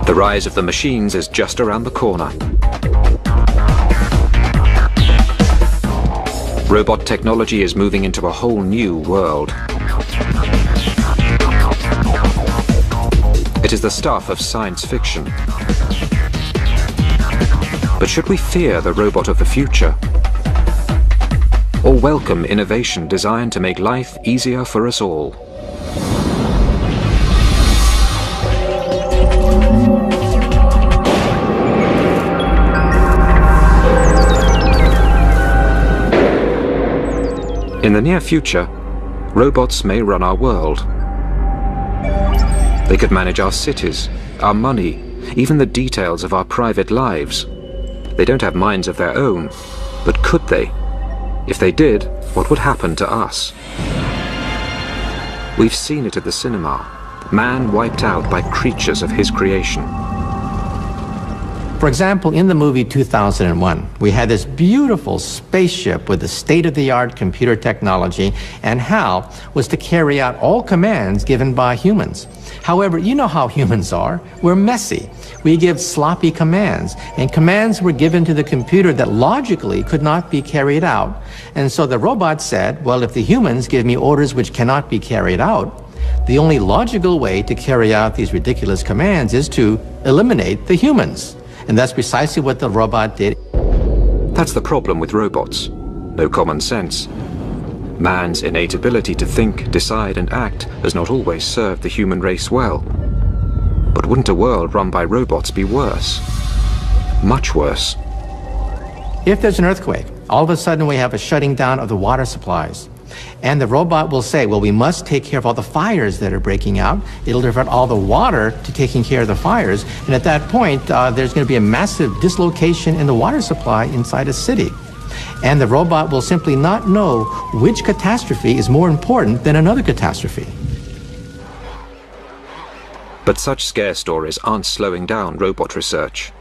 The rise of the machines is just around the corner. Robot technology is moving into a whole new world. It is the stuff of science fiction. But should we fear the robot of the future? Or welcome innovation designed to make life easier for us all? In the near future, robots may run our world. They could manage our cities, our money, even the details of our private lives. They don't have minds of their own, but could they? If they did, what would happen to us? We've seen it at the cinema. Man wiped out by creatures of his creation. For example, in the movie 2001, we had this beautiful spaceship with the state-of-the-art computer technology, and HAL was to carry out all commands given by humans. However, you know how humans are. We're messy. We give sloppy commands, and commands were given to the computer that logically could not be carried out. And so the robot said, well, if the humans give me orders which cannot be carried out, the only logical way to carry out these ridiculous commands is to eliminate the humans. And that's precisely what the robot did. That's the problem with robots. No common sense. Man's innate ability to think, decide, and act has not always served the human race well. But wouldn't a world run by robots be worse? Much worse. If there's an earthquake, all of a sudden we have a shutting down of the water supplies. And the robot will say, well, we must take care of all the fires that are breaking out. It'll divert all the water to taking care of the fires. And at that point, there's going to be a massive dislocation in the water supply inside a city. And the robot will simply not know which catastrophe is more important than another catastrophe. But such scare stories aren't slowing down robot research.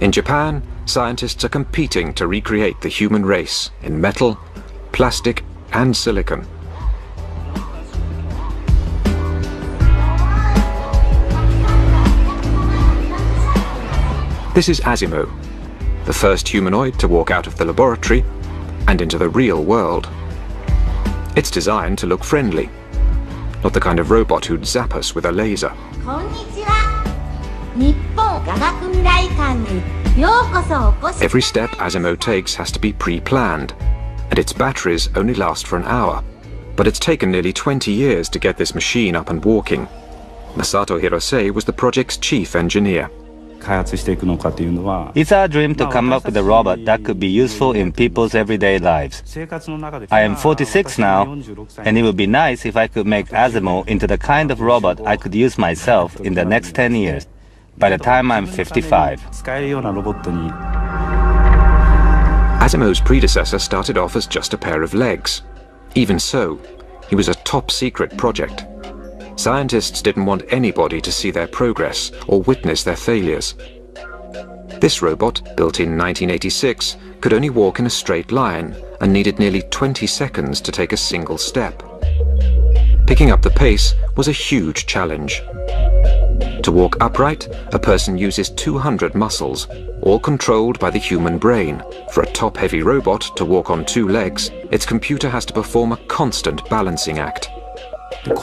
In Japan, scientists are competing to recreate the human race in metal, plastic, and silicon. This is Asimo, the first humanoid to walk out of the laboratory and into the real world. It's designed to look friendly, not the kind of robot who'd zap us with a laser. Every step Asimo takes has to be pre-planned, and its batteries only last for an hour. But it's taken nearly 20 years to get this machine up and walking. Masato Hirose was the project's chief engineer. It's our dream to come up with a robot that could be useful in people's everyday lives. I am 46 now, and it would be nice if I could make Asimo into the kind of robot I could use myself in the next 10 years, by the time I'm 55. Asimo's predecessor started off as just a pair of legs. Even so, he was a top-secret project. Scientists didn't want anybody to see their progress or witness their failures. This robot, built in 1986, could only walk in a straight line and needed nearly 20 seconds to take a single step. Picking up the pace was a huge challenge. To walk upright, a person uses 200 muscles, all controlled by the human brain. For a top-heavy robot to walk on two legs, its computer has to perform a constant balancing act. No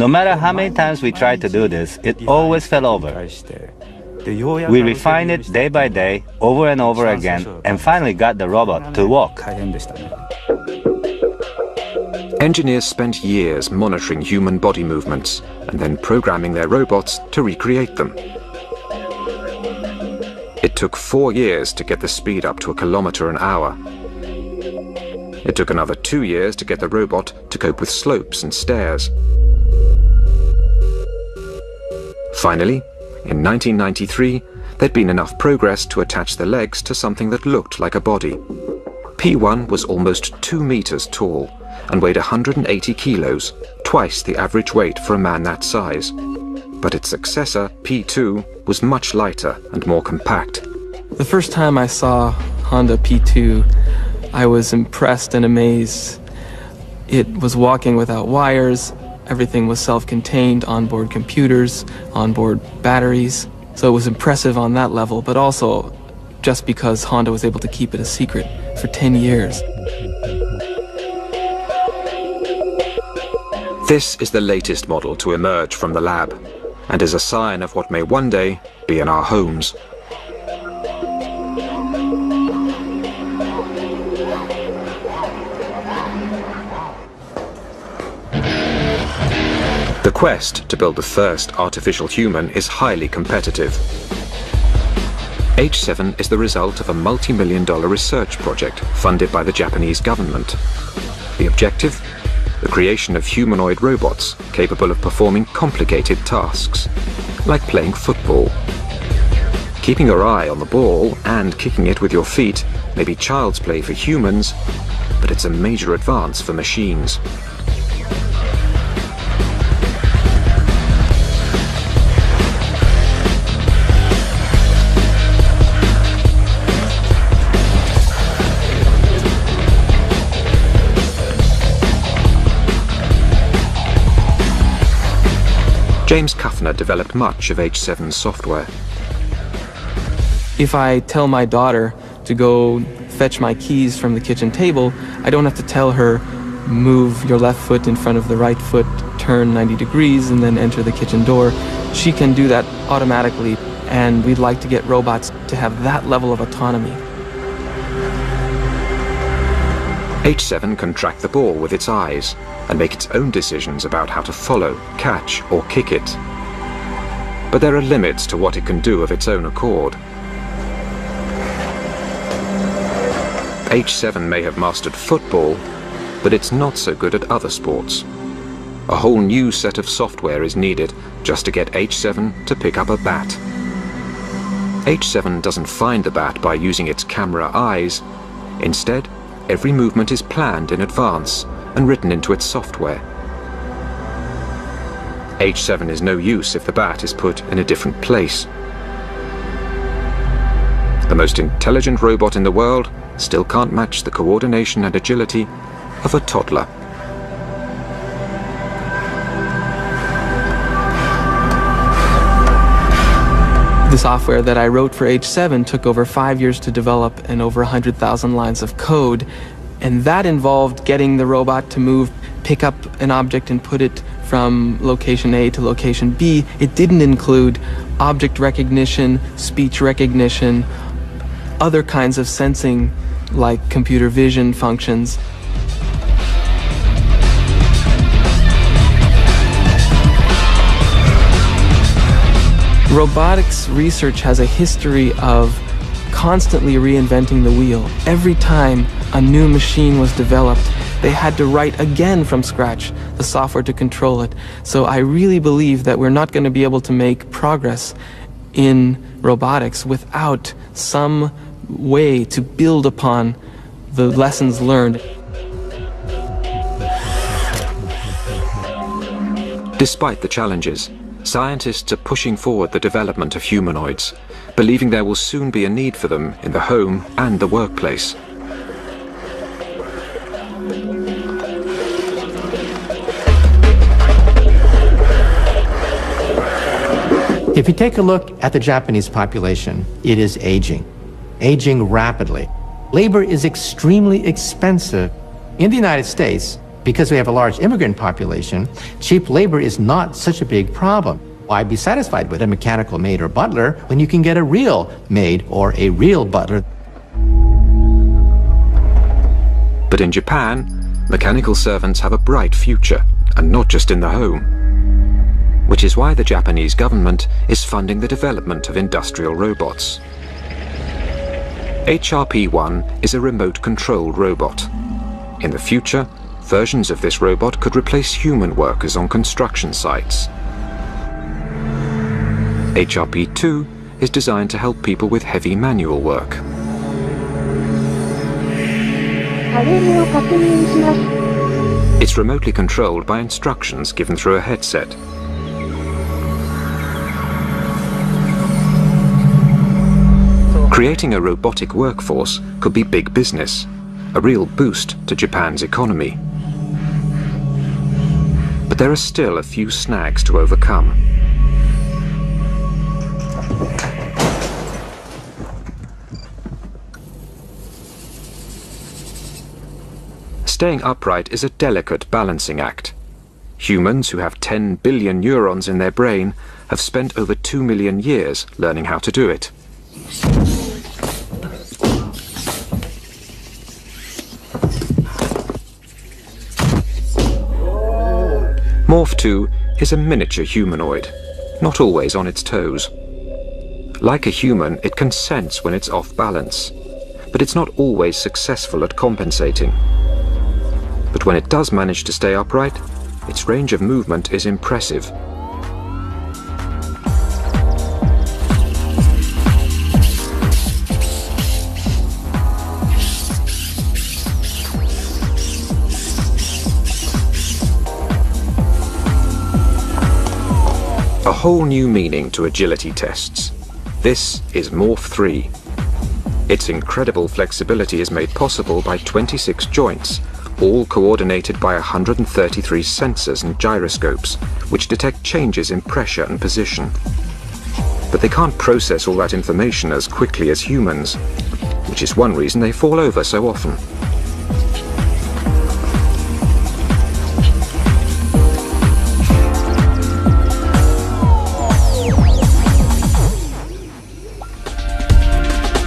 matter how many times we tried to do this, it always fell over. We refined it day by day, over and over again, and finally got the robot to walk. Engineers spent years monitoring human body movements and then programming their robots to recreate them. It took 4 years to get the speed up to 1 kilometer an hour. It took another 2 years to get the robot to cope with slopes and stairs. Finally, in 1993, there'd been enough progress to attach the legs to something that looked like a body. P1 was almost 2 meters tall and weighed 180 kilos, twice the average weight for a man that size. But its successor, P2, was much lighter and more compact. The first time I saw Honda P2, I was impressed and amazed. It was walking without wires, Everything was self-contained, onboard computers, onboard batteries. So it was impressive on that level, but also just because Honda was able to keep it a secret for 10 years. This is the latest model to emerge from the lab, and is a sign of what may one day be in our homes. The quest to build the first artificial human is highly competitive. H7 is the result of a multi-million-dollar research project funded by the Japanese government. The objective? The creation of humanoid robots capable of performing complicated tasks, like playing football. Keeping your eye on the ball and kicking it with your feet may be child's play for humans, but it's a major advance for machines. James Kuffner developed much of H7's software. If I tell my daughter to go fetch my keys from the kitchen table, I don't have to tell her, move your left foot in front of the right foot, turn 90 degrees, and then enter the kitchen door. She can do that automatically, and we'd like to get robots to have that level of autonomy. H7 can track the ball with its eyes and make its own decisions about how to follow, catch, or kick it. But there are limits to what it can do of its own accord. H7 may have mastered football, but it's not so good at other sports. A whole new set of software is needed just to get H7 to pick up a bat. H7 doesn't find the bat by using its camera eyes. Instead, every movement is planned in advance and written into its software. H7 is no use if the bat is put in a different place. The most intelligent robot in the world still can't match the coordination and agility of a toddler. The software that I wrote for H7 took over 5 years to develop and over 100,000 lines of code. And that involved getting the robot to move, pick up an object and put it from location A to location B. It didn't include object recognition, speech recognition, other kinds of sensing like computer vision functions. Robotics research has a history of constantly reinventing the wheel. Every time a new machine was developed, they had to write again from scratch the software to control it. So I really believe that we're not going to be able to make progress in robotics without some way to build upon the lessons learned. Despite the challenges, scientists are pushing forward the development of humanoids, believing there will soon be a need for them in the home and the workplace. If you take a look at the Japanese population, it is aging rapidly. Labor is extremely expensive. In the United States, because we have a large immigrant population, cheap labor is not such a big problem. Why be satisfied with a mechanical maid or butler when you can get a real maid or a real butler? But in Japan, mechanical servants have a bright future, and not just in the home. Which is why the Japanese government is funding the development of industrial robots. HRP-1 is a remote-controlled robot. In the future, versions of this robot could replace human workers on construction sites. HRP-2 is designed to help people with heavy manual work. It's remotely controlled by instructions given through a headset. Creating a robotic workforce could be big business, a real boost to Japan's economy. But But there are still a few snags to overcome. Staying upright is a delicate balancing act. Humans who have 10 billion neurons in their brain have spent over 2 million years learning how to do it. Morph 2 is a miniature humanoid, not always on its toes. Like a human, it can sense when it's off balance, but it's not always successful at compensating. But when it does manage to stay upright, its range of movement is impressive. A whole new meaning to agility tests. This is Morph 3. Its incredible flexibility is made possible by 26 joints, all coordinated by 133 sensors and gyroscopes, which detect changes in pressure and position. But they can't process all that information as quickly as humans, which is one reason they fall over so often.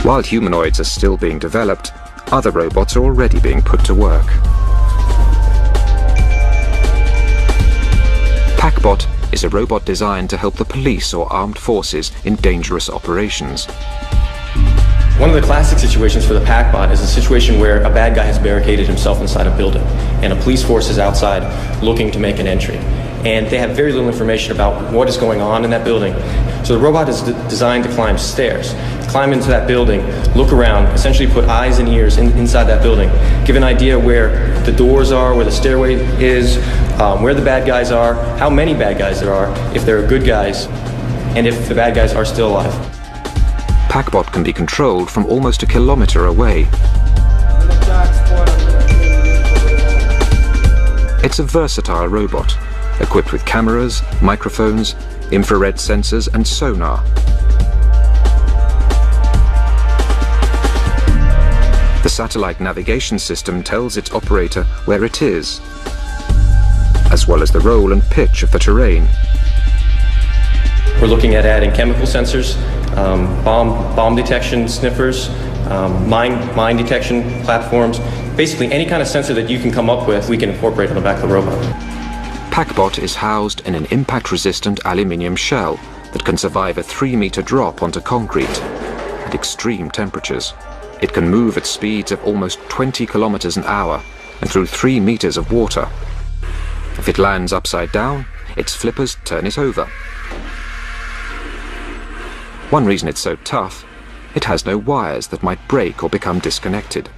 While humanoids are still being developed, other robots are already being put to work. PackBot is a robot designed to help the police or armed forces in dangerous operations. One of the classic situations for the PackBot is a situation where a bad guy has barricaded himself inside a building and a police force is outside looking to make an entry. And they have very little information about what is going on in that building. So the robot is designed to climb stairs, climb into that building, look around, essentially put eyes and ears inside that building, give an idea where the doors are, where the stairway is, where the bad guys are, how many bad guys there are, if there are good guys, and if the bad guys are still alive. PackBot can be controlled from almost a kilometer away. It's a versatile robot, equipped with cameras, microphones, infrared sensors and sonar. The satellite navigation system tells its operator where it is, as well as the roll and pitch of the terrain. We're looking at adding chemical sensors, bomb detection sniffers, mine detection platforms. Basically any kind of sensor that you can come up with, we can incorporate on the back of the robot. PackBot is housed in an impact-resistant aluminium shell that can survive a 3-meter drop onto concrete at extreme temperatures. It can move at speeds of almost 20 kilometers an hour and through 3 meters of water. If it lands upside down, its flippers turn it over. One reason it's so tough, it has no wires that might break or become disconnected.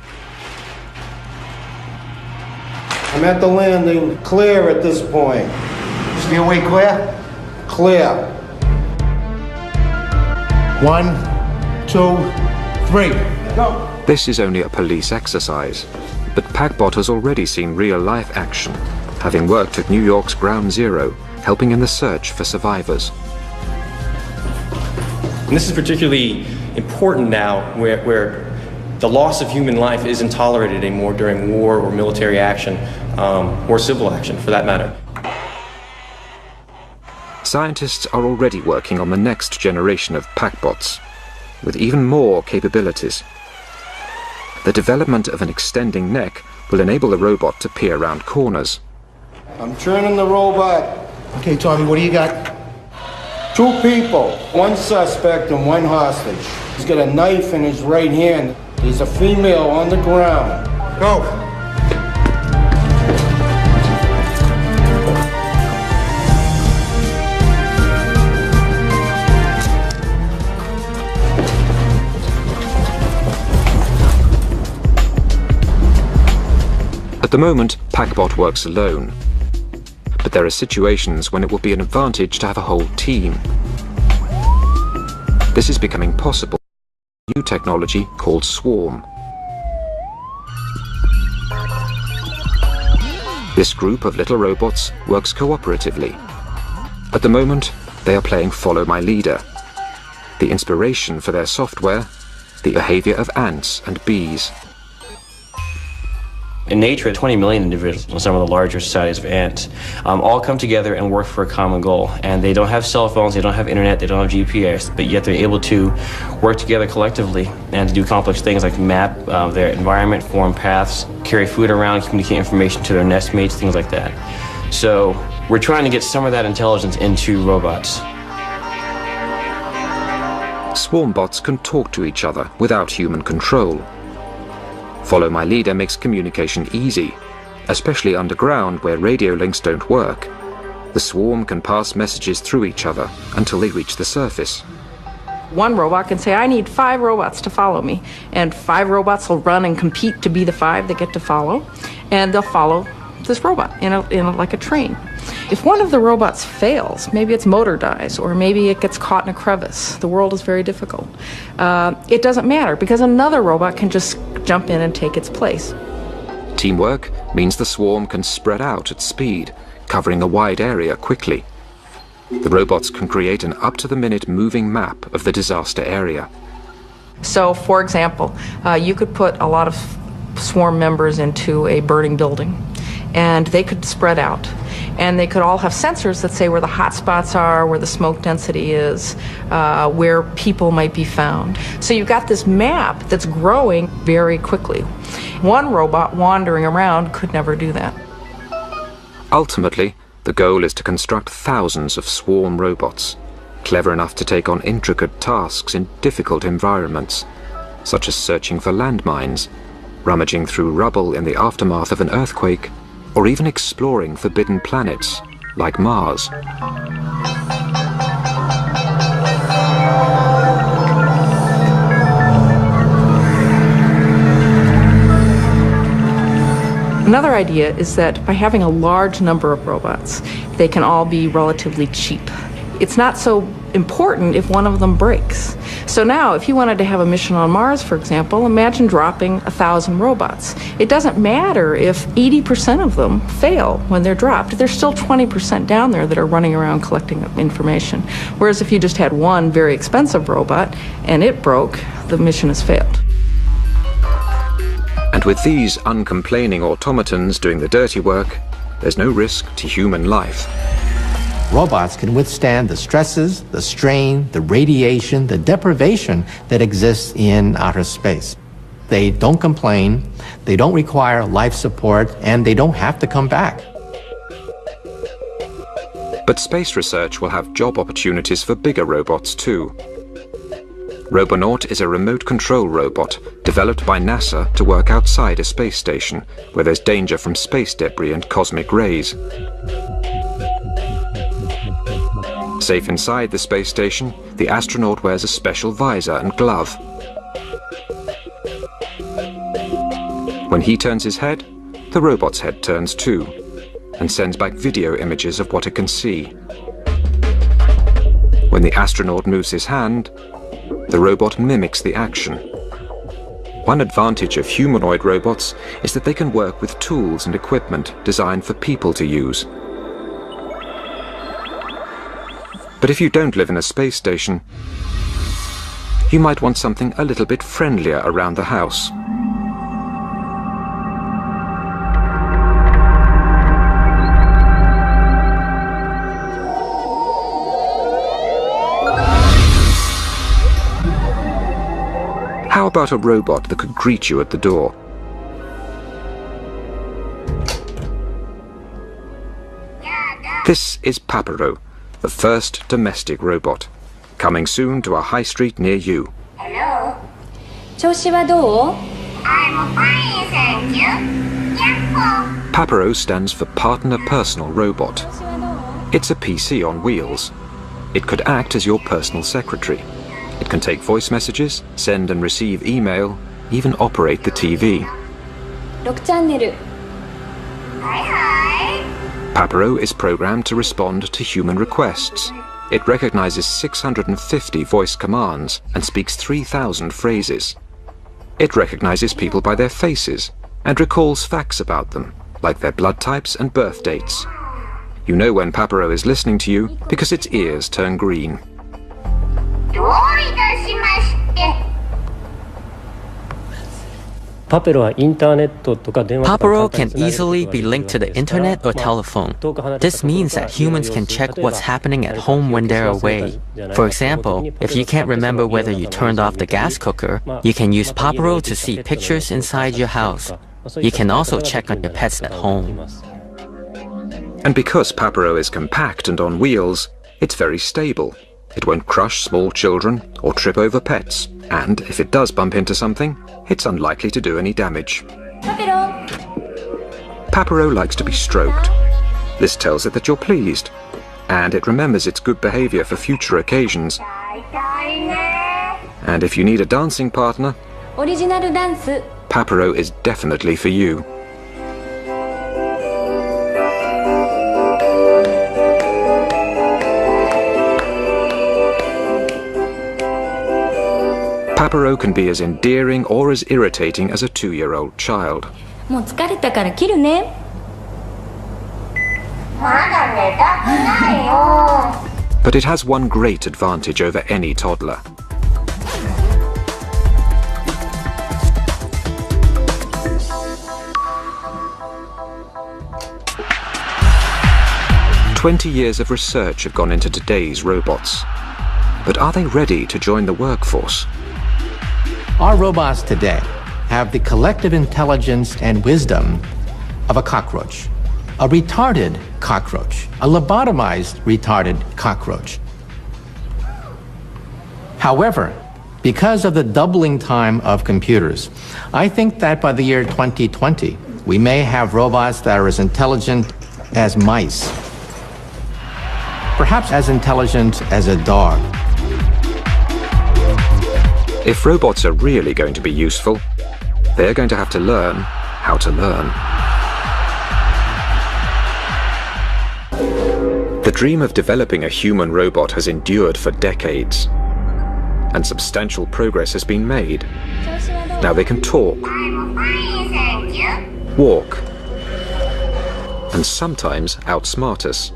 I'm at the landing, clear at this point. Stairway clear? Clear. 1, 2, 3. Go. This is only a police exercise, but PackBot has already seen real-life action, having worked at New York's Ground Zero, helping in the search for survivors. And this is particularly important now where the loss of human life isn't tolerated anymore during war or military action, or civil action for that matter. Scientists are already working on the next generation of PackBots, with even more capabilities. The development of an extending neck will enable the robot to peer around corners. I'm turning the robot. Okay, Tommy, what do you got? 2 people, 1 suspect and 1 hostage. He's got a knife in his right hand. There's a female on the ground. Go. At the moment, PackBot works alone. But there are situations when it will be an advantage to have a whole team. This is becoming possible with new technology called Swarm. This group of little robots works cooperatively. At the moment, they are playing Follow My Leader. The inspiration for their software, the behavior of ants and bees. In nature, 20 million individuals in some of the larger societies of ants all come together and work for a common goal. And they don't have cell phones, they don't have internet, they don't have GPS, but yet they're able to work together collectively and to do complex things like map their environment, form paths, carry food around, communicate information to their nestmates, things like that. So we're trying to get some of that intelligence into robots. Swarm bots can talk to each other without human control. Follow My Leader makes communication easy, especially underground where radio links don't work. The swarm can pass messages through each other until they reach the surface. One robot can say, I need 5 robots to follow me, and 5 robots will run and compete to be the 5 that get to follow, and they'll follow this robot like a train. If one of the robots fails, maybe its motor dies, or maybe it gets caught in a crevice, the world is very difficult. It doesn't matter, because another robot can just jump in and take its place. Teamwork means the swarm can spread out at speed, covering a wide area quickly. The robots can create an up-to-the-minute moving map of the disaster area. So, for example, you could put a lot of swarm members into a burning building, and they could spread out. And they could all have sensors that say where the hot spots are, where the smoke density is, where people might be found. So you've got this map that's growing very quickly. One robot wandering around could never do that. Ultimately, the goal is to construct thousands of swarm robots, clever enough to take on intricate tasks in difficult environments, such as searching for landmines, rummaging through rubble in the aftermath of an earthquake, or even exploring forbidden planets like Mars. Another idea is that by having a large number of robots, they can all be relatively cheap. It's not so important if one of them breaks. So now, if you wanted to have a mission on Mars, for example, imagine dropping 1,000 robots. It doesn't matter if 80% of them fail when they're dropped. There's still 20% down there that are running around collecting information. Whereas if you just had one very expensive robot and it broke, the mission has failed. And with these uncomplaining automatons doing the dirty work, there's no risk to human life. Robots can withstand the stresses, the strain, the radiation, the deprivation that exists in outer space. They don't complain, they don't require life support, and they don't have to come back. But space research will have job opportunities for bigger robots too. Robonaut is a remote control robot developed by NASA to work outside a space station where there's danger from space debris and cosmic rays. Safe inside the space station, the astronaut wears a special visor and glove. When he turns his head, the robot's head turns too, and sends back video images of what it can see. When the astronaut moves his hand, the robot mimics the action. One advantage of humanoid robots is that they can work with tools and equipment designed for people to use. But if you don't live in a space station, you might want something a little bit friendlier around the house. How about a robot that could greet you at the door? This is Papero, the first domestic robot, coming soon to a high street near you. Hello. 調子はどう? I'm fine, thank you. Yahoo! Papero stands for Partner Personal Robot. It's a PC on wheels. It could act as your personal secretary. It can take voice messages, send and receive email, even operate the TV. 6チャンネル. Hi, hi. Papero is programmed to respond to human requests. It recognizes 650 voice commands and speaks 3,000 phrases. It recognizes people by their faces and recalls facts about them, like their blood types and birth dates. You know when Papero is listening to you because its ears turn green. Papero can easily be linked to the internet or telephone. This means that humans can check what's happening at home when they're away. For example, if you can't remember whether you turned off the gas cooker, you can use Papero to see pictures inside your house. You can also check on your pets at home. And because Papero is compact and on wheels, it's very stable. It won't crush small children or trip over pets, and if it does bump into something, it's unlikely to do any damage. Papero likes to be stroked. This tells it that you're pleased, and it remembers its good behavior for future occasions. And if you need a dancing partner, Papero is definitely for you. Papero can be as endearing or as irritating as a 2-year-old child. But it has one great advantage over any toddler. "20 years of research have gone into today's robots. But are they ready to join the workforce? Our robots today have the collective intelligence and wisdom of a cockroach, a retarded cockroach, a lobotomized retarded cockroach. However, because of the doubling time of computers, I think that by the year 2020, we may have robots that are as intelligent as mice, perhaps as intelligent as a dog. If robots are really going to be useful, they're going to have to learn how to learn. The dream of developing a human robot has endured for decades, and substantial progress has been made. Now they can talk, walk, and sometimes outsmart us.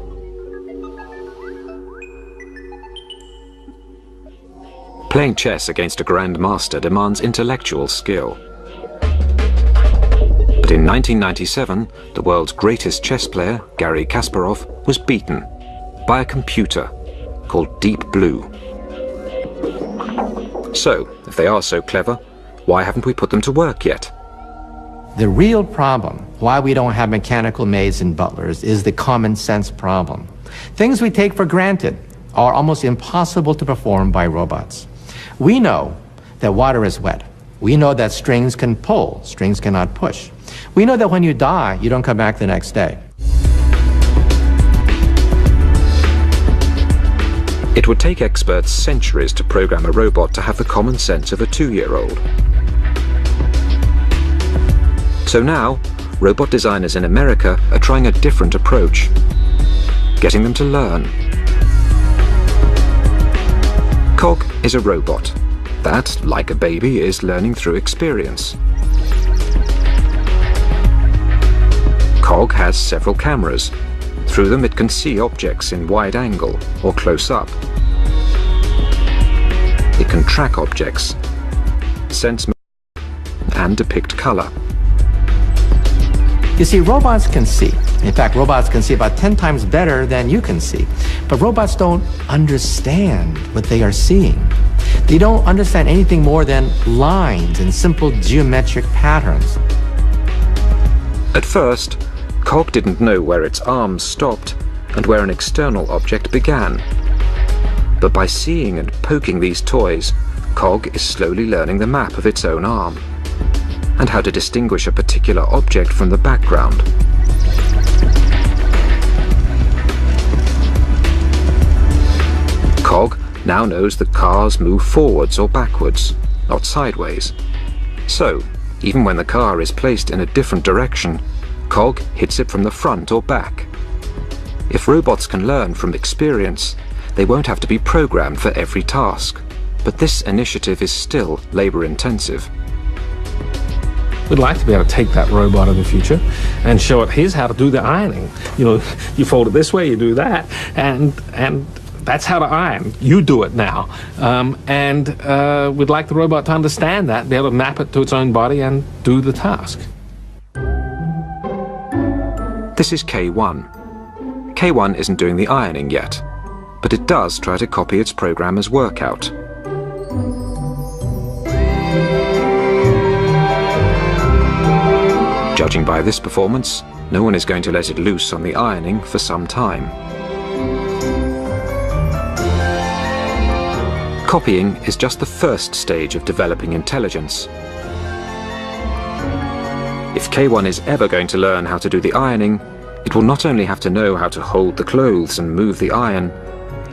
Playing chess against a grandmaster demands intellectual skill. But in 1997, the world's greatest chess player, Garry Kasparov, was beaten by a computer called Deep Blue. So, if they are so clever, why haven't we put them to work yet? The real problem, why we don't have mechanical maids and butlers, is the common sense problem. Things we take for granted are almost impossible to perform by robots. We know that water is wet. We know that strings can pull, strings cannot push. We know that when you die, you don't come back the next day. It would take experts centuries to program a robot to have the common sense of a 2-year-old. So now, robot designers in America are trying a different approach, getting them to learn. Cog is a robot that, like a baby, is learning through experience. Cog has several cameras. Through them it can see objects in wide angle or close up. It can track objects, sense and depict color. You see, robots can see. In fact, robots can see about 10 times better than you can see. But robots don't understand what they are seeing. They don't understand anything more than lines and simple geometric patterns. At first, Cog didn't know where its arms stopped and where an external object began. But by seeing and poking these toys, Cog is slowly learning the map of its own arm and how to distinguish a particular object from the background. Cog now knows that cars move forwards or backwards, not sideways. So, even when the car is placed in a different direction, Cog hits it from the front or back. If robots can learn from experience, they won't have to be programmed for every task. But this initiative is still labor-intensive. We'd like to be able to take that robot in the future and show it, here's how to do the ironing. You know, you fold it this way, you do that, and that's how to iron. You do it now. We'd like the robot to understand that, be able to map it to its own body and do the task. This is K1. K1 isn't doing the ironing yet, but it does try to copy its programmer's workout. Judging by this performance, no one is going to let it loose on the ironing for some time. Copying is just the first stage of developing intelligence. If K1 is ever going to learn how to do the ironing, it will not only have to know how to hold the clothes and move the iron,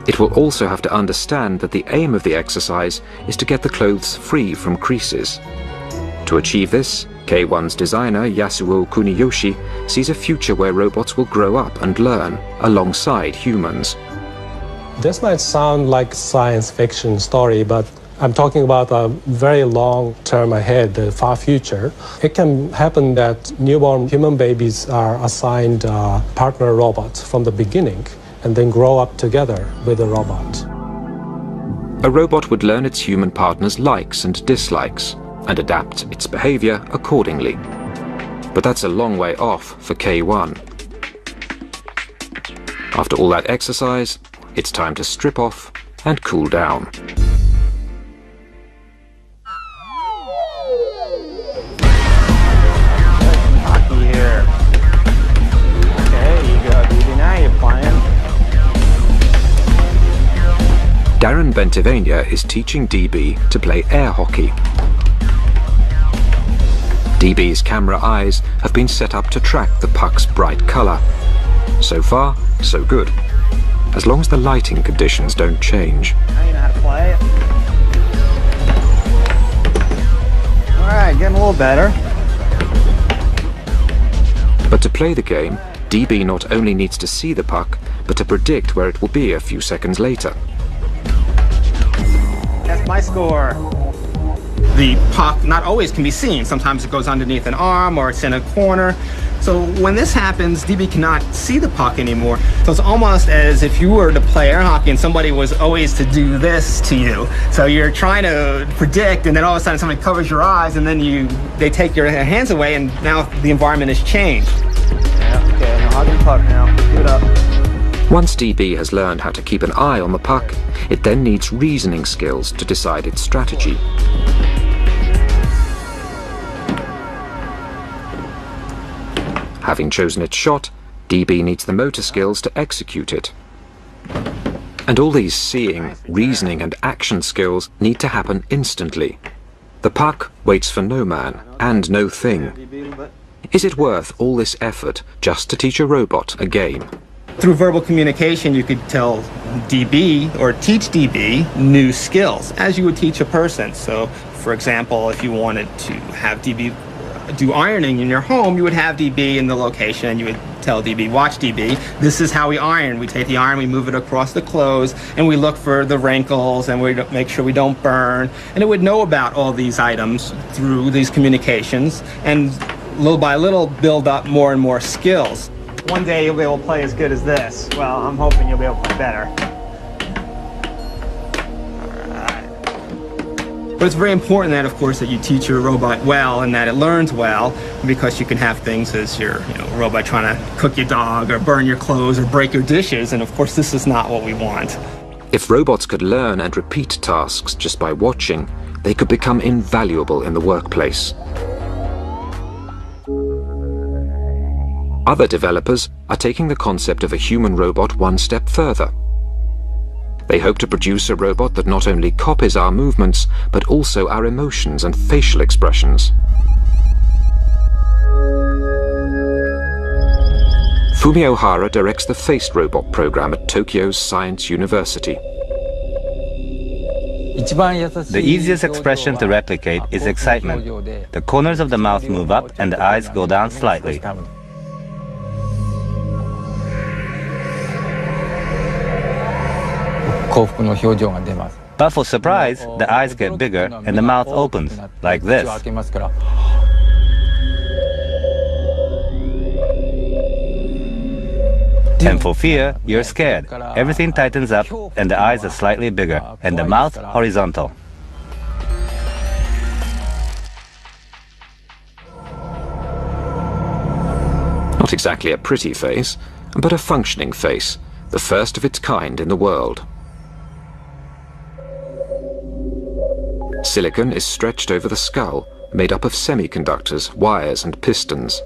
it will also have to understand that the aim of the exercise is to get the clothes free from creases. To achieve this, K1's designer, Yasuo Kuniyoshi, sees a future where robots will grow up and learn alongside humans. This might sound like a science fiction story, but I'm talking about a very long term ahead, the far future. It can happen that newborn human babies are assigned partner robots from the beginning and then grow up together with a robot. A robot would learn its human partner's likes and dislikes and adapt its behavior accordingly. But that's a long way off for K1. After all that exercise, it's time to strip off and cool down. Here. Okay, you go, DB. Now you're playing. Darren Bentivegna is teaching DB to play air hockey. DB's camera eyes have been set up to track the puck's bright colour. So far, so good. As long as the lighting conditions don't change. Now you know how to play it. Alright, getting a little better. But to play the game, DB not only needs to see the puck, but to predict where it will be a few seconds later. That's my score. The puck not always can be seen. Sometimes it goes underneath an arm or it's in a corner. So when this happens, DB cannot see the puck anymore. So it's almost as if you were to play air hockey and somebody was always to do this to you. So you're trying to predict, and then all of a sudden somebody covers your eyes, and then they take your hands away, and now the environment has changed. Yeah, okay, now hug the puck now. Give it up. Once DB has learned how to keep an eye on the puck, it then needs reasoning skills to decide its strategy. Having chosen its shot, DB needs the motor skills to execute it. And all these seeing, reasoning and action skills need to happen instantly. The puck waits for no man and no thing. Is it worth all this effort just to teach a robot a game? Through verbal communication, you could tell DB or teach DB new skills as you would teach a person. So, for example, if you wanted to have DB do ironing in your home, you would have DB in the location and you would tell DB, watch DB, this is how we iron. We take the iron, we move it across the clothes, and we look for the wrinkles and we make sure we don't burn. And it would know about all these items through these communications and little by little build up more and more skills. One day you'll be able to play as good as this. Well, I'm hoping you'll be able to play better. But it's very important that, of course, that you teach your robot well and that it learns well, because you can have things as your robot trying to cook your dog or burn your clothes or break your dishes, and of course this is not what we want. If robots could learn and repeat tasks just by watching, they could become invaluable in the workplace. Other developers are taking the concept of a human robot one step further. They hope to produce a robot that not only copies our movements, but also our emotions and facial expressions. Fumio Hara directs the Faced Robot program at Tokyo's Science University. The easiest expression to replicate is excitement. The corners of the mouth move up and the eyes go down slightly. But for surprise, the eyes get bigger and the mouth opens, like this. And for fear, you're scared. Everything tightens up, and the eyes are slightly bigger, and the mouth horizontal. Not exactly a pretty face, but a functioning face, the first of its kind in the world. Silicon is stretched over the skull, made up of semiconductors, wires and pistons.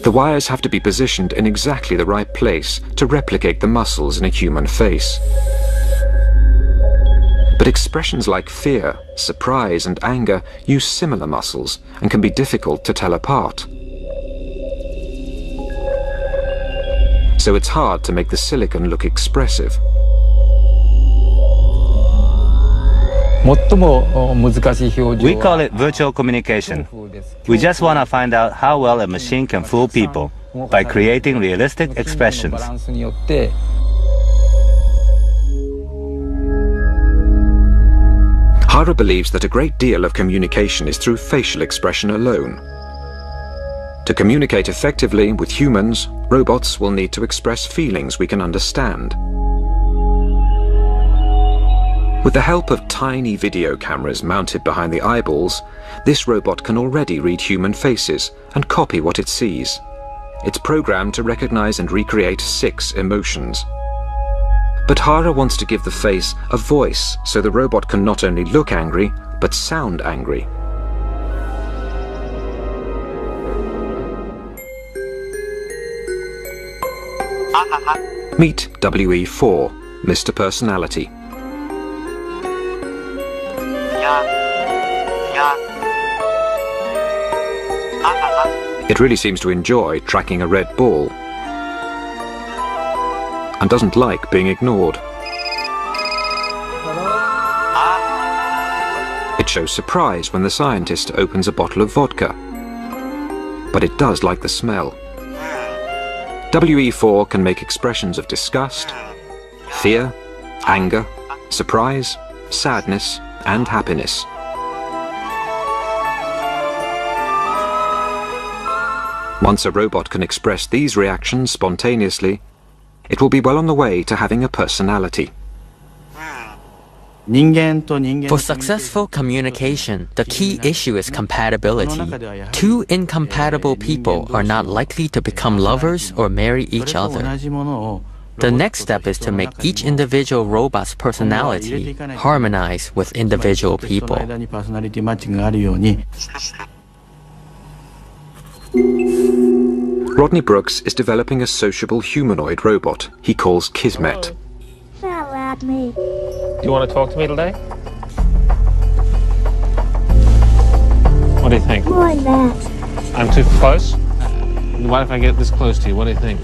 The wires have to be positioned in exactly the right place to replicate the muscles in a human face. But expressions like fear, surprise and anger use similar muscles and can be difficult to tell apart. So it's hard to make the silicon look expressive. We call it virtual communication. We just want to find out how well a machine can fool people by creating realistic expressions. Hara believes that a great deal of communication is through facial expression alone. To communicate effectively with humans, robots will need to express feelings we can understand. With the help of tiny video cameras mounted behind the eyeballs, this robot can already read human faces and copy what it sees. It's programmed to recognize and recreate 6 emotions. But Hara wants to give the face a voice so the robot can not only look angry, but sound angry. Meet WE4, Mr. Personality. It really seems to enjoy tracking a red ball and doesn't like being ignored. It shows surprise when the scientist opens a bottle of vodka, but it does like the smell. WE4 can make expressions of disgust, fear, anger, surprise, sadness, and happiness. Once a robot can express these reactions spontaneously, it will be well on the way to having a personality. For successful communication, the key issue is compatibility. 2 incompatible people are not likely to become lovers or marry each other. The next step is to make each individual robot's personality harmonize with individual people. Rodney Brooks is developing a sociable humanoid robot he calls Kismet. Do you want to talk to me today? What do you think? More than that. I'm too close? What if I get this close to you? What do you think?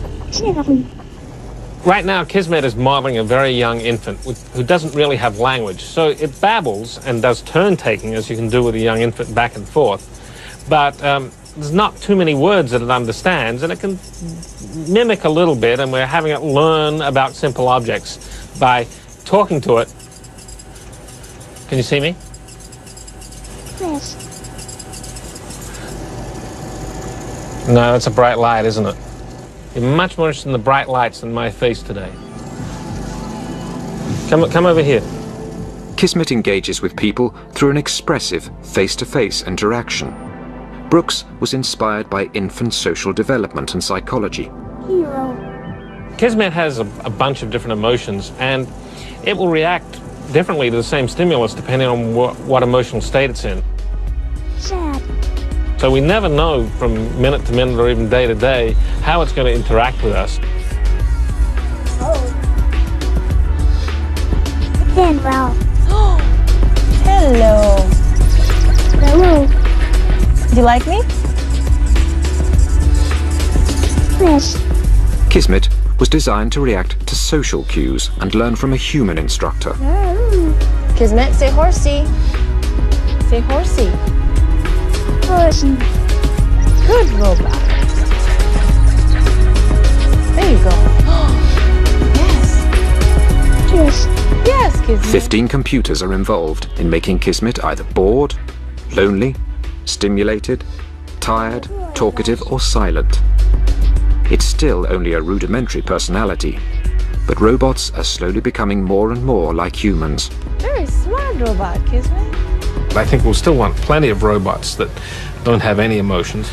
Right now, Kismet is modeling a very young infant who doesn't really have language. So it babbles and does turn-taking, as you can do with a young infant, back and forth. But there's not too many words that it understands, and it can mimic a little bit, and we're having it learn about simple objects by talking to it. Can you see me? Yes. No, it's a bright light, isn't it? You're much more interested in the bright lights than my face today. Come over here. Kismet engages with people through an expressive face-to-face interaction. Brooks was inspired by infant social development and psychology. Hero. Kismet has a bunch of different emotions, and it will react differently to the same stimulus depending on what emotional state it's in. Sad. So we never know from minute to minute or even day to day how it's going to interact with us. Then Ralph. Hello. Hello. Do you like me? Yes. Kismet was designed to react to social cues and learn from a human instructor. Kismet, say horsey. Say horsey. Horsey. Good robot. There you go. Yes. Yes. Yes, Kismet. 15 computers are involved in making Kismet either bored, lonely, stimulated, tired, talkative, or silent. It's still only a rudimentary personality, but robots are slowly becoming more and more like humans. Very smart robot, Kismet. I think we'll still want plenty of robots that don't have any emotions.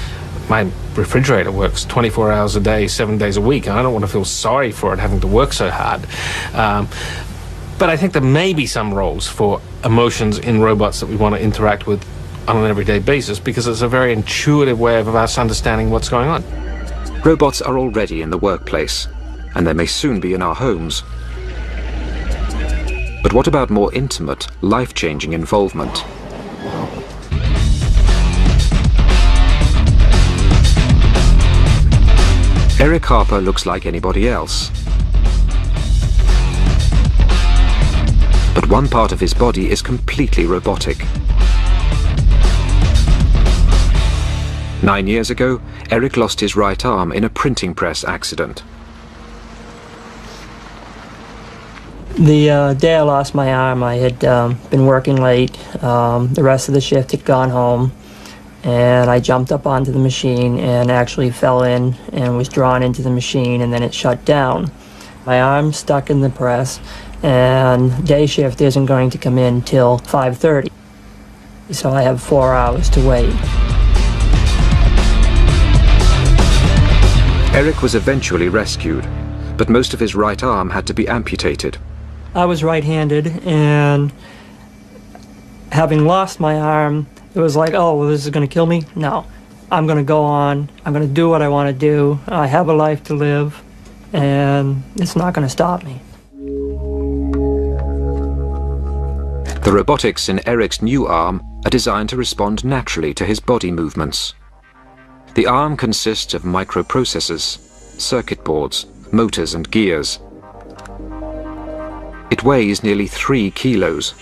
My refrigerator works 24 hours a day, 7 days a week, and I don't want to feel sorry for it having to work so hard. But I think there may be some roles for emotions in robots that we want to interact with on an everyday basis, because it's a very intuitive way of us understanding what's going on. Robots are already in the workplace, and they may soon be in our homes. But what about more intimate, life-changing involvement? Eric Harper looks like anybody else. But one part of his body is completely robotic. 9 years ago, Eric lost his right arm in a printing press accident. The day I lost my arm, I had been working late. The rest of the shift had gone home, and I jumped up onto the machine and actually fell in and was drawn into the machine, and then it shut down. My arm's stuck in the press, and day shift isn't going to come in till 5:30. So I have 4 hours to wait. Eric was eventually rescued, but most of his right arm had to be amputated. I was right-handed, and having lost my arm, it was like, oh, well, this is going to kill me? No. I'm going to go on. I'm going to do what I want to do. I have a life to live, and it's not going to stop me. The robotics in Eric's new arm are designed to respond naturally to his body movements. The arm consists of microprocessors, circuit boards, motors and gears. It weighs nearly 3 kilos.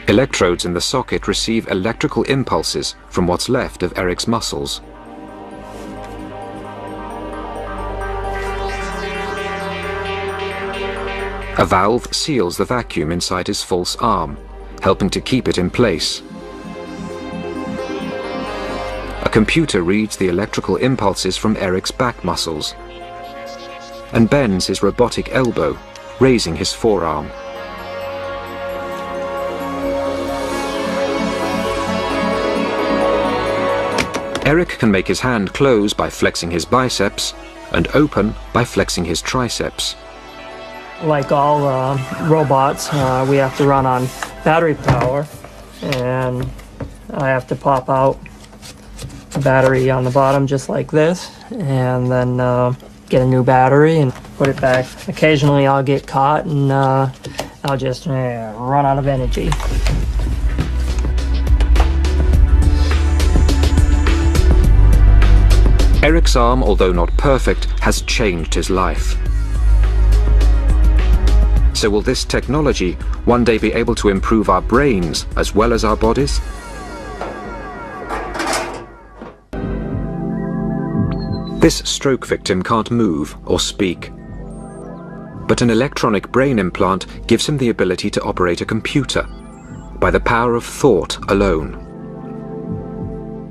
Electrodes in the socket receive electrical impulses from what's left of Eric's muscles. A valve seals the vacuum inside his false arm, helping to keep it in place. A computer reads the electrical impulses from Eric's back muscles and bends his robotic elbow, raising his forearm. Eric can make his hand close by flexing his biceps and open by flexing his triceps. Like all robots, we have to run on battery power, and I have to pop out a battery on the bottom just like this, and then get a new battery and put it back. Occasionally I'll get caught and I'll just run out of energy. Eric's arm, although not perfect, has changed his life. So will this technology one day be able to improve our brains as well as our bodies? This stroke victim can't move or speak, but an electronic brain implant gives him the ability to operate a computer by the power of thought alone.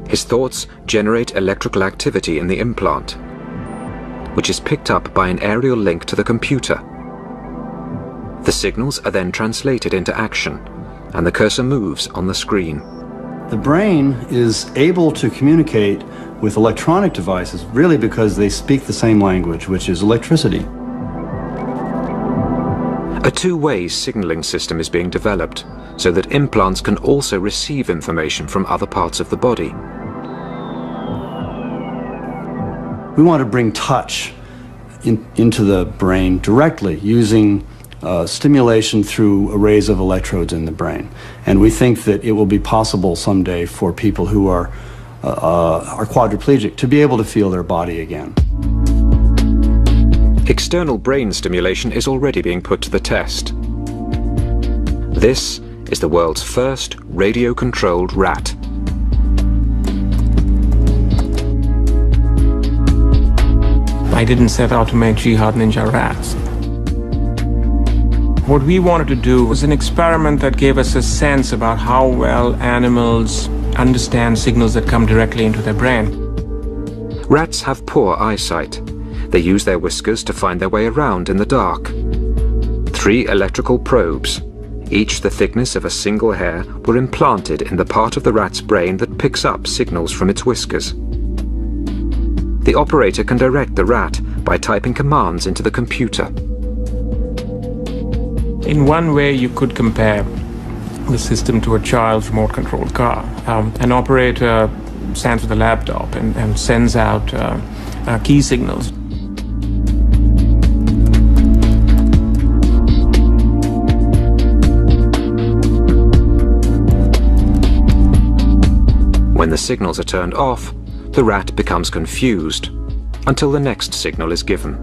His thoughts generate electrical activity in the implant, which is picked up by an aerial link to the computer. The signals are then translated into action, and the cursor moves on the screen. The brain is able to communicate with electronic devices really because they speak the same language, which is electricity. A two-way signaling system is being developed so that implants can also receive information from other parts of the body. We want to bring touch into the brain directly using stimulation through arrays of electrodes in the brain. And we think that it will be possible someday for people who are quadriplegic to be able to feel their body again. External brain stimulation is already being put to the test. This is the world's first radio-controlled rat. I didn't set out to make Jihad Ninja rats. What we wanted to do was an experiment that gave us a sense about how well animals understand signals that come directly into their brain. Rats have poor eyesight. They use their whiskers to find their way around in the dark. 3 electrical probes, each the thickness of a single hair, were implanted in the part of the rat's brain that picks up signals from its whiskers. The operator can direct the rat by typing commands into the computer. In one way, you could compare the system to a child's remote-controlled car. An operator stands with a laptop and sends out key signals. When the signals are turned off, the rat becomes confused until the next signal is given.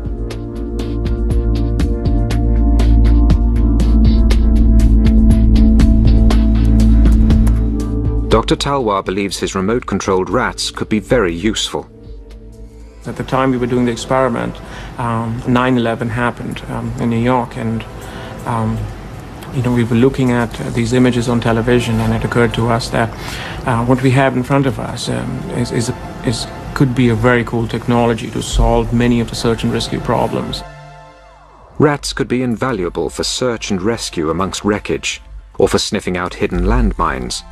Dr. Talwar believes his remote-controlled rats could be very useful. At the time we were doing the experiment, 9/11 happened in New York, and we were looking at these images on television, and it occurred to us that what we have in front of us could be a very cool technology to solve many of the search and rescue problems. Rats could be invaluable for search and rescue amongst wreckage, or for sniffing out hidden landmines.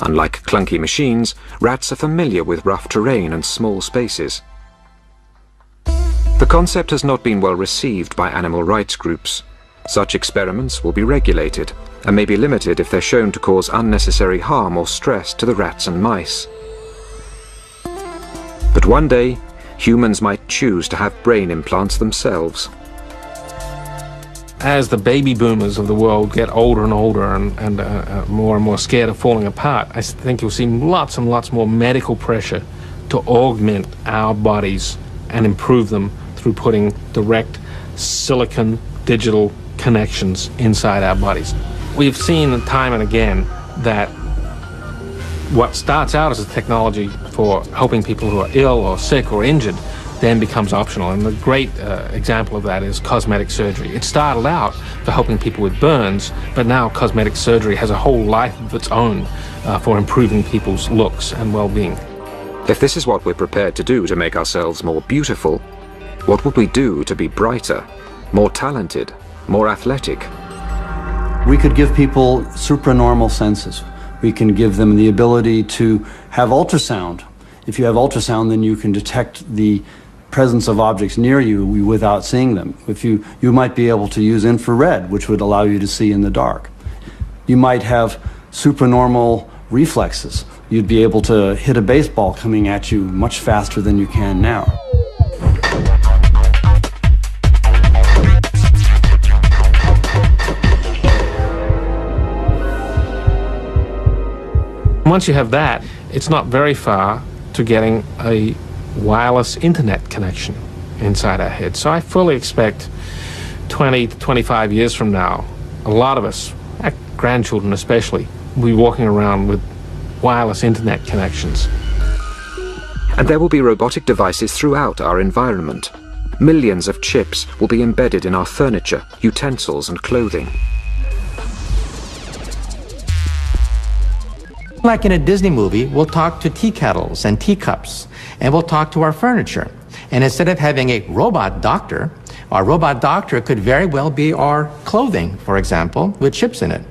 Unlike clunky machines, rats are familiar with rough terrain and small spaces. The concept has not been well received by animal rights groups. Such experiments will be regulated and may be limited if they're shown to cause unnecessary harm or stress to the rats and mice. But one day, humans might choose to have brain implants themselves. As the baby boomers of the world get older and older and more scared of falling apart, I think you'll see lots and lots more medical pressure to augment our bodies and improve them through putting direct silicon digital connections inside our bodies. We've seen time and again that what starts out as a technology for helping people who are ill or sick or injured then becomes optional, and the great example of that is cosmetic surgery. It started out for helping people with burns, but now cosmetic surgery has a whole life of its own for improving people's looks and well-being. If this is what we're prepared to do to make ourselves more beautiful, what would we do to be brighter, more talented, more athletic? We could give people supranormal senses. We can give them the ability to have ultrasound. If you have ultrasound, then you can detect the presence of objects near you without seeing them. You might be able to use infrared, which would allow you to see in the dark. You might have supranormal reflexes. You'd be able to hit a baseball coming at you much faster than you can now. Once you have that, it's not very far to getting a wireless internet connection inside our head. So I fully expect 20 to 25 years from now, a lot of us, our grandchildren especially, will be walking around with wireless internet connections. And there will be robotic devices throughout our environment. Millions of chips will be embedded in our furniture, utensils and clothing. Like in a Disney movie, we'll talk to tea kettles and teacups, and we'll talk to our furniture. And instead of having a robot doctor, our robot doctor could very well be our clothing, for example, with chips in it.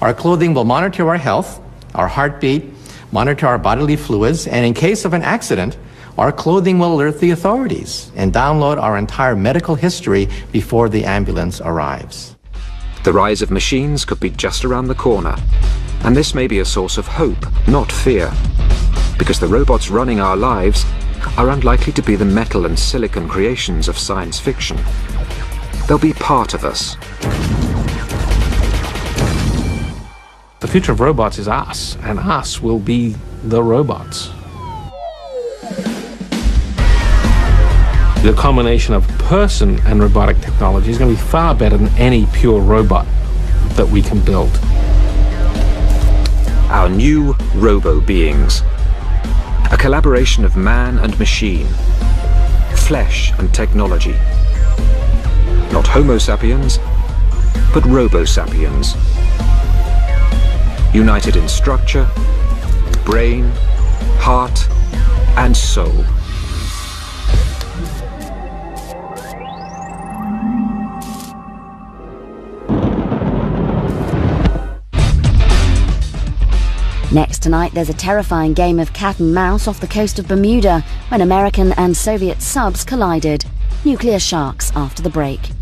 Our clothing will monitor our health, our heartbeat, monitor our bodily fluids, and in case of an accident, our clothing will alert the authorities and download our entire medical history before the ambulance arrives. The rise of machines could be just around the corner. And this may be a source of hope, not fear, because the robots running our lives are unlikely to be the metal and silicon creations of science fiction. They'll be part of us. The future of robots is us, and us will be the robots. The combination of person and robotic technology is going to be far better than any pure robot that we can build. Our new robo-beings. A collaboration of man and machine, flesh and technology. Not Homo sapiens, but Robo-sapiens. United in structure, brain, heart, and soul. Next tonight, there's a terrifying game of cat and mouse off the coast of Bermuda when American and Soviet subs collided. Nuclear sharks after the break.